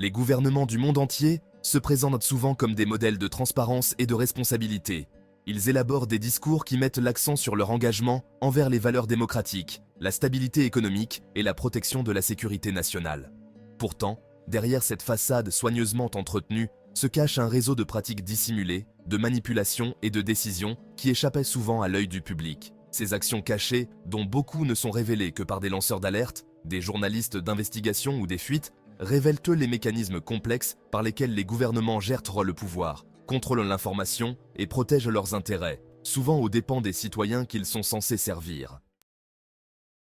Les gouvernements du monde entier se présentent souvent comme des modèles de transparence et de responsabilité. Ils élaborent des discours qui mettent l'accent sur leur engagement envers les valeurs démocratiques, la stabilité économique et la protection de la sécurité nationale. Pourtant, derrière cette façade soigneusement entretenue, se cache un réseau de pratiques dissimulées, de manipulation et de décisions qui échappaient souvent à l'œil du public. Ces actions cachées, dont beaucoup ne sont révélées que par des lanceurs d'alerte, des journalistes d'investigation ou des fuites, révèlent les mécanismes complexes par lesquels les gouvernements gèrent le pouvoir, contrôlent l'information et protègent leurs intérêts, souvent aux dépens des citoyens qu'ils sont censés servir.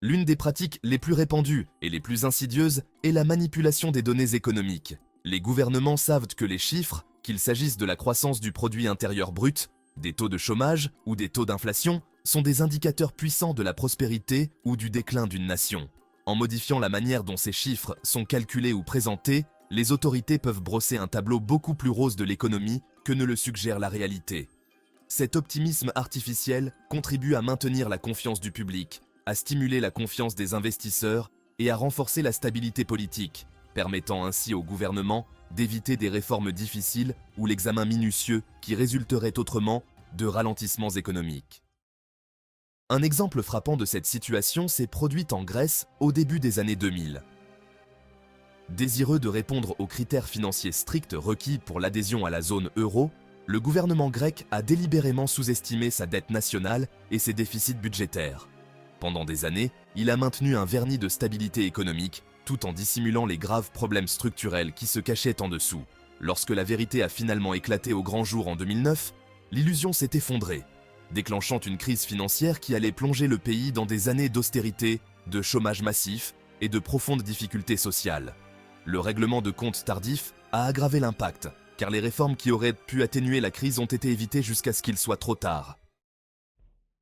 L'une des pratiques les plus répandues et les plus insidieuses est la manipulation des données économiques. Les gouvernements savent que les chiffres, qu'il s'agisse de la croissance du produit intérieur brut, des taux de chômage ou des taux d'inflation, sont des indicateurs puissants de la prospérité ou du déclin d'une nation. En modifiant la manière dont ces chiffres sont calculés ou présentés, les autorités peuvent brosser un tableau beaucoup plus rose de l'économie que ne le suggère la réalité. Cet optimisme artificiel contribue à maintenir la confiance du public, à stimuler la confiance des investisseurs et à renforcer la stabilité politique, permettant ainsi au gouvernement d'éviter des réformes difficiles ou l'examen minutieux qui résulterait autrement de ralentissements économiques. Un exemple frappant de cette situation s'est produit en Grèce au début des années 2000. Désireux de répondre aux critères financiers stricts requis pour l'adhésion à la zone euro, le gouvernement grec a délibérément sous-estimé sa dette nationale et ses déficits budgétaires. Pendant des années, il a maintenu un vernis de stabilité économique tout en dissimulant les graves problèmes structurels qui se cachaient en dessous. Lorsque la vérité a finalement éclaté au grand jour en 2009, l'illusion s'est effondrée, déclenchant une crise financière qui allait plonger le pays dans des années d'austérité, de chômage massif et de profondes difficultés sociales. Le règlement de comptes tardif a aggravé l'impact, car les réformes qui auraient pu atténuer la crise ont été évitées jusqu'à ce qu'il soit trop tard.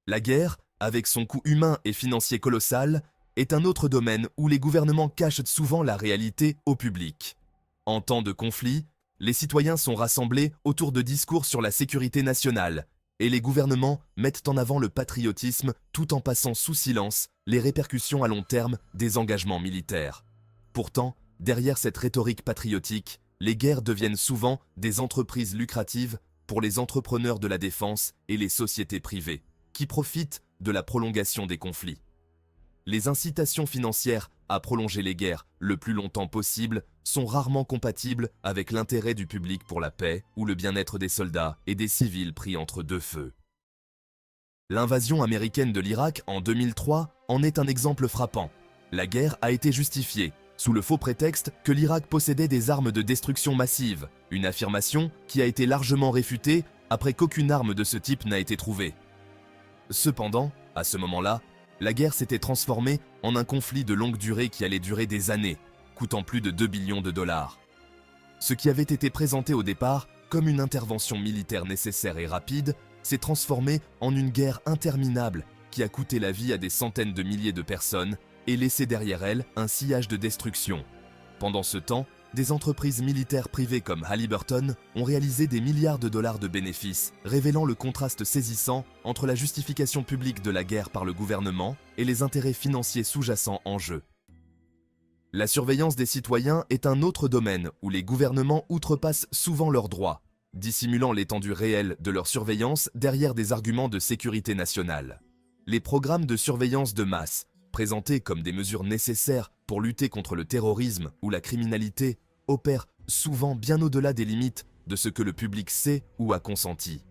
La guerre, avec son coût humain et financier colossal, est un autre domaine où les gouvernements cachent souvent la réalité au public. En temps de conflit, les citoyens sont rassemblés autour de discours sur la sécurité nationale, et les gouvernements mettent en avant le patriotisme tout en passant sous silence les répercussions à long terme des engagements militaires. Pourtant, derrière cette rhétorique patriotique, les guerres deviennent souvent des entreprises lucratives pour les entrepreneurs de la défense et les sociétés privées, qui profitent de la prolongation des conflits. Les incitations financières à prolonger les guerres le plus longtemps possible sont rarement compatibles avec l'intérêt du public pour la paix ou le bien-être des soldats et des civils pris entre deux feux. L'invasion américaine de l'Irak en 2003 en est un exemple frappant. La guerre a été justifiée sous le faux prétexte que l'Irak possédait des armes de destruction massive, une affirmation qui a été largement réfutée après qu'aucune arme de ce type n'a été trouvée. Cependant, à ce moment-là, la guerre s'était transformée en un conflit de longue durée qui allait durer des années, coûtant plus de 2 billions de dollars. Ce qui avait été présenté au départ comme une intervention militaire nécessaire et rapide s'est transformé en une guerre interminable qui a coûté la vie à des centaines de milliers de personnes et laissé derrière elle un sillage de destruction. Pendant ce temps, des entreprises militaires privées comme Halliburton ont réalisé des milliards de dollars de bénéfices, révélant le contraste saisissant entre la justification publique de la guerre par le gouvernement et les intérêts financiers sous-jacents en jeu. La surveillance des citoyens est un autre domaine où les gouvernements outrepassent souvent leurs droits, dissimulant l'étendue réelle de leur surveillance derrière des arguments de sécurité nationale. Les programmes de surveillance de masse, présentés comme des mesures nécessaires pour lutter contre le terrorisme ou la criminalité, opèrent souvent bien au-delà des limites de ce que le public sait ou a consenti.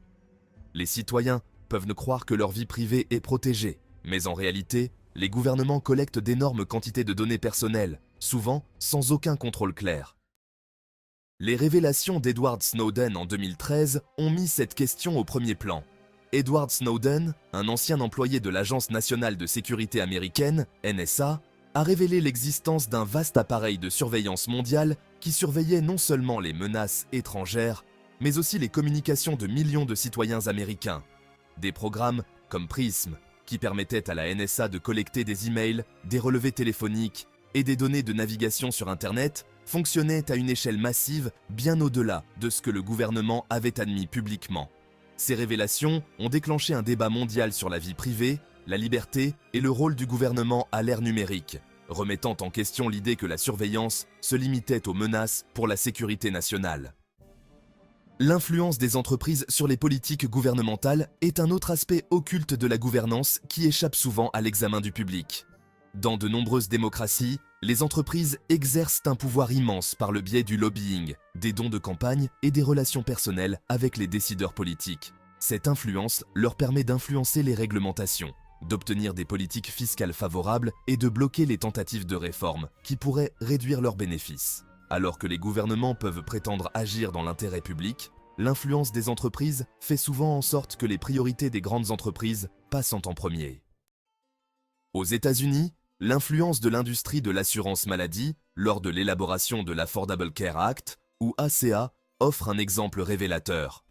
Les citoyens peuvent ne croire que leur vie privée est protégée, mais en réalité, les gouvernements collectent d'énormes quantités de données personnelles, souvent sans aucun contrôle clair. Les révélations d'Edward Snowden en 2013 ont mis cette question au premier plan. Edward Snowden, un ancien employé de l'Agence nationale de sécurité américaine, NSA, a révélé l'existence d'un vaste appareil de surveillance mondiale qui surveillait non seulement les menaces étrangères, mais aussi les communications de millions de citoyens américains. Des programmes comme Prism, qui permettaient à la NSA de collecter des emails, des relevés téléphoniques et des données de navigation sur Internet, fonctionnaient à une échelle massive bien au-delà de ce que le gouvernement avait admis publiquement. Ces révélations ont déclenché un débat mondial sur la vie privée, la liberté et le rôle du gouvernement à l'ère numérique, remettant en question l'idée que la surveillance se limitait aux menaces pour la sécurité nationale. L'influence des entreprises sur les politiques gouvernementales est un autre aspect occulte de la gouvernance qui échappe souvent à l'examen du public. Dans de nombreuses démocraties, les entreprises exercent un pouvoir immense par le biais du lobbying, des dons de campagne et des relations personnelles avec les décideurs politiques. Cette influence leur permet d'influencer les réglementations, d'obtenir des politiques fiscales favorables et de bloquer les tentatives de réforme qui pourraient réduire leurs bénéfices. Alors que les gouvernements peuvent prétendre agir dans l'intérêt public, l'influence des entreprises fait souvent en sorte que les priorités des grandes entreprises passent en premier. Aux États-Unis, l'influence de l'industrie de l'assurance maladie lors de l'élaboration de l'Affordable Care Act, ou ACA, offre un exemple révélateur.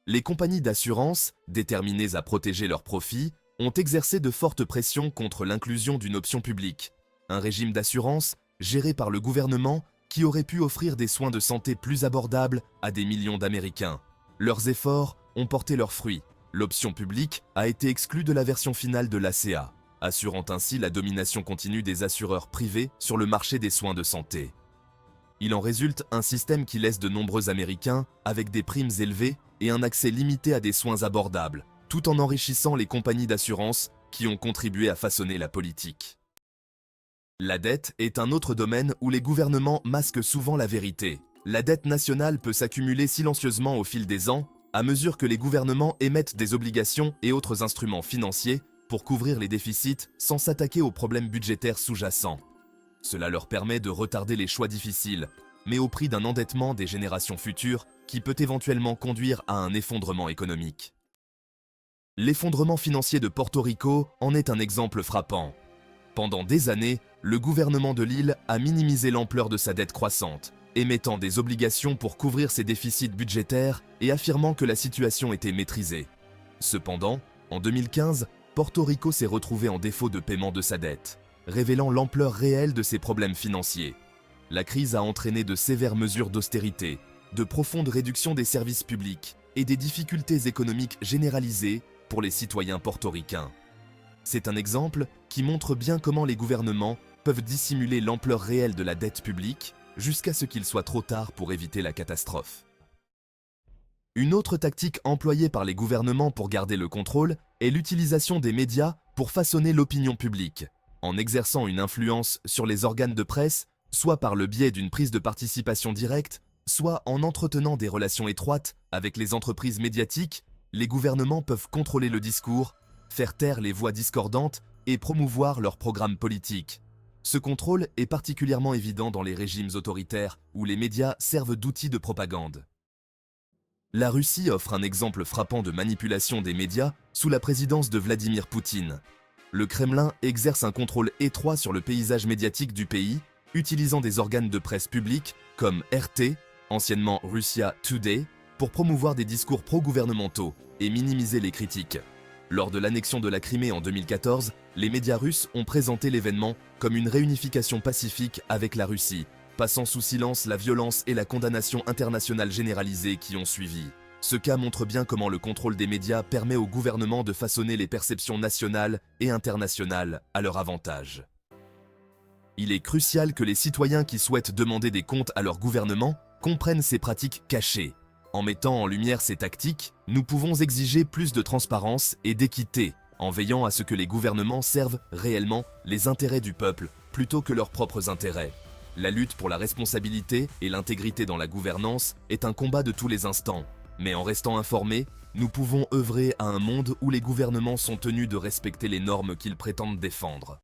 Les compagnies d'assurance, déterminées à protéger leurs profits, ont exercé de fortes pressions contre l'inclusion d'une option publique, un régime d'assurance géré par le gouvernement qui aurait pu offrir des soins de santé plus abordables à des millions d'Américains. Leurs efforts ont porté leurs fruits. L'option publique a été exclue de la version finale de l'ACA, assurant ainsi la domination continue des assureurs privés sur le marché des soins de santé. Il en résulte un système qui laisse de nombreux Américains avec des primes élevées et un accès limité à des soins abordables, tout en enrichissant les compagnies d'assurance qui ont contribué à façonner la politique. La dette est un autre domaine où les gouvernements masquent souvent la vérité. La dette nationale peut s'accumuler silencieusement au fil des ans, à mesure que les gouvernements émettent des obligations et autres instruments financiers pour couvrir les déficits sans s'attaquer aux problèmes budgétaires sous-jacents. Cela leur permet de retarder les choix difficiles, mais au prix d'un endettement des générations futures qui peut éventuellement conduire à un effondrement économique. L'effondrement financier de Porto Rico en est un exemple frappant. Pendant des années, le gouvernement de l'île a minimisé l'ampleur de sa dette croissante, émettant des obligations pour couvrir ses déficits budgétaires et affirmant que la situation était maîtrisée. Cependant, en 2015, Porto Rico s'est retrouvé en défaut de paiement de sa dette, révélant l'ampleur réelle de ses problèmes financiers. La crise a entraîné de sévères mesures d'austérité, de profondes réductions des services publics et des difficultés économiques généralisées pour les citoyens portoricains. C'est un exemple qui montre bien comment les gouvernements peuvent dissimuler l'ampleur réelle de la dette publique jusqu'à ce qu'il soit trop tard pour éviter la catastrophe. Une autre tactique employée par les gouvernements pour garder le contrôle est l'utilisation des médias pour façonner l'opinion publique, en exerçant une influence sur les organes de presse, soit par le biais d'une prise de participation directe, soit en entretenant des relations étroites avec les entreprises médiatiques. Les gouvernements peuvent contrôler le discours, faire taire les voix discordantes et promouvoir leurs programmes politiques. Ce contrôle est particulièrement évident dans les régimes autoritaires où les médias servent d'outils de propagande. La Russie offre un exemple frappant de manipulation des médias sous la présidence de Vladimir Poutine. Le Kremlin exerce un contrôle étroit sur le paysage médiatique du pays, utilisant des organes de presse publics comme RT, anciennement Russia Today, pour promouvoir des discours pro-gouvernementaux et minimiser les critiques. Lors de l'annexion de la Crimée en 2014, les médias russes ont présenté l'événement comme une réunification pacifique avec la Russie, passant sous silence la violence et la condamnation internationale généralisée qui ont suivi. Ce cas montre bien comment le contrôle des médias permet au gouvernement de façonner les perceptions nationales et internationales à leur avantage. Il est crucial que les citoyens qui souhaitent demander des comptes à leur gouvernement comprennent ces pratiques cachées. En mettant en lumière ces tactiques, nous pouvons exiger plus de transparence et d'équité, en veillant à ce que les gouvernements servent réellement les intérêts du peuple plutôt que leurs propres intérêts. La lutte pour la responsabilité et l'intégrité dans la gouvernance est un combat de tous les instants, mais en restant informés, nous pouvons œuvrer à un monde où les gouvernements sont tenus de respecter les normes qu'ils prétendent défendre.